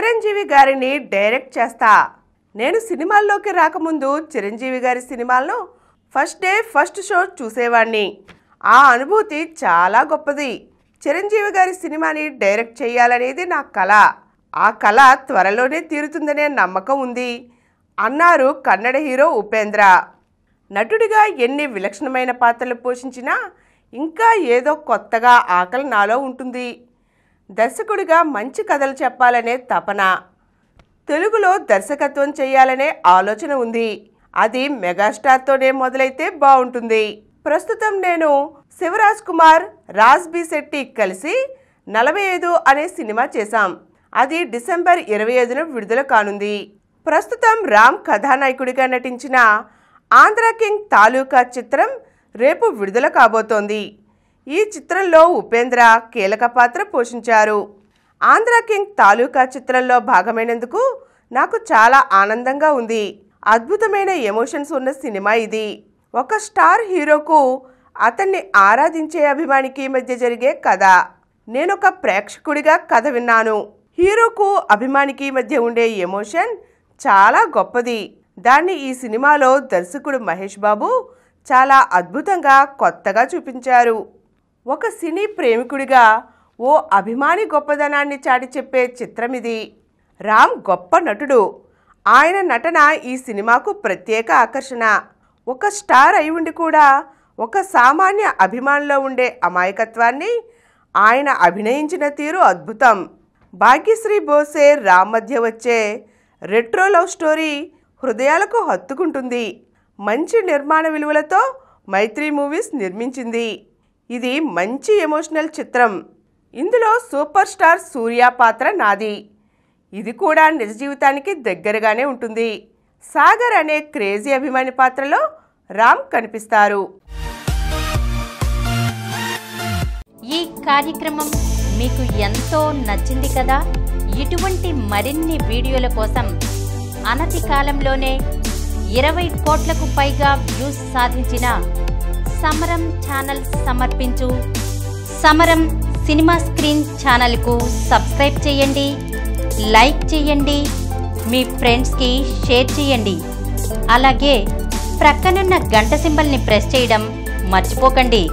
చిరంజీవి గారిని డైరెక్ట్ చేస్తా. నేను సినిమాల్లోకి రాకముందు చిరంజీవి గారి సినిమాలను ఫస్ట్ డే ఫస్ట్ షో చూసేవాడిని. ఆ అనుభూతి చాలా గొప్పది. చిరంజీవి గారి సినిమాని డైరెక్ట్ చేయాలనేది నా కళ. ఆ కళ త్వరలోనే తీరుతుందనే నమ్మకం ఉంది అన్నారు కన్నడ హీరో ఉపేంద్ర. నటుడిగా ఎన్ని విలక్షణమైన పాత్రలు పోషించినా ఇంకా ఏదో కొత్తగా ఆకలి నాలో ఉంటుంది. దర్శకుడిగా మంచి కథలు చెప్పాలనే తపన. తెలుగులో దర్శకత్వం చేయాలనే ఆలోచన ఉంది. అది మెగాస్టార్తోనే మొదలైతే బాగుంటుంది. ప్రస్తుతం నేను శివరాజ్ కుమార్, రాజ్ బి శెట్టి కలిసి 45 అనే సినిమా చేశాం. అది డిసెంబర్ 25న విడుదల కానుంది. ప్రస్తుతం రామ్ కథానాయకుడిగా నటించిన ఆంధ్ర కింగ్ తాలూకా చిత్రం రేపు విడుదల కాబోతోంది. ఈ చిత్రంలో ఉపేంద్ర కీలక పాత్ర పోషించారు. ఆంధ్ర కింగ్ తాలూకా చిత్రంలో భాగమైనందుకు నాకు చాలా ఆనందంగా ఉంది. అద్భుతమైన ఎమోషన్స్ ఉన్న సినిమా ఇది. ఒక స్టార్ హీరోకు అతన్ని ఆరాధించే అభిమానికి మధ్య జరిగే కథ. నేనొక ప్రేక్షకుడిగా కథ విన్నాను. హీరోకు అభిమానికి మధ్య ఉండే ఎమోషన్ చాలా గొప్పది. దాన్ని ఈ సినిమాలో దర్శకుడు మహేష్ బాబు చాలా అద్భుతంగా కొత్తగా చూపించారు. ఒక సినీ ప్రేమికుడిగా ఓ అభిమాని గొప్పదనాన్ని చాటి చెప్పే చిత్రం ఇది. రామ్ గొప్ప నటుడు. ఆయన నటన ఈ సినిమాకు ప్రత్యేక ఆకర్షణ. ఒక స్టార్ అయి ఉండి కూడా ఒక సామాన్య అభిమానిలో ఉండే అమాయకత్వాన్ని ఆయన అభినయించిన తీరు అద్భుతం. భాగ్యశ్రీ బోసే రామ్ మధ్య వచ్చే రెట్రో లవ్ స్టోరీ హృదయాలకు హత్తుకుంటుంది. మంచి నిర్మాణ విలువలతో మైత్రి మూవీస్ నిర్మించింది. ఇది మంచి ఎమోషనల్ చిత్రం. ఇందులో సూపర్ స్టార్ సూర్య పాత్ర నాది. ఇది కూడా నిజ జీవితానికి దగ్గరగానే ఉంటుంది. సాగర్ అనే క్రేజీ అభిమాని పాత్రలో రామ్ కనిపిస్తారు. ఈ కార్యక్రమం మీకు ఎంతో నచ్చింది కదా. ఇటువంటి మరిన్ని వీడియోల కోసం అనతి కాలంలోనే 20 కోట్లకు పైగా వ్యూస్ సాధించిన సమరం ఛానల్ సమర్పించు సమరం సినిమా స్క్రీన్ ఛానల్కు సబ్స్క్రైబ్ చేయండి, లైక్ చేయండి, మీ ఫ్రెండ్స్కి షేర్ చేయండి. అలాగే ప్రక్కనున్న గంట సింబల్ని ప్రెస్ చేయడం మర్చిపోకండి.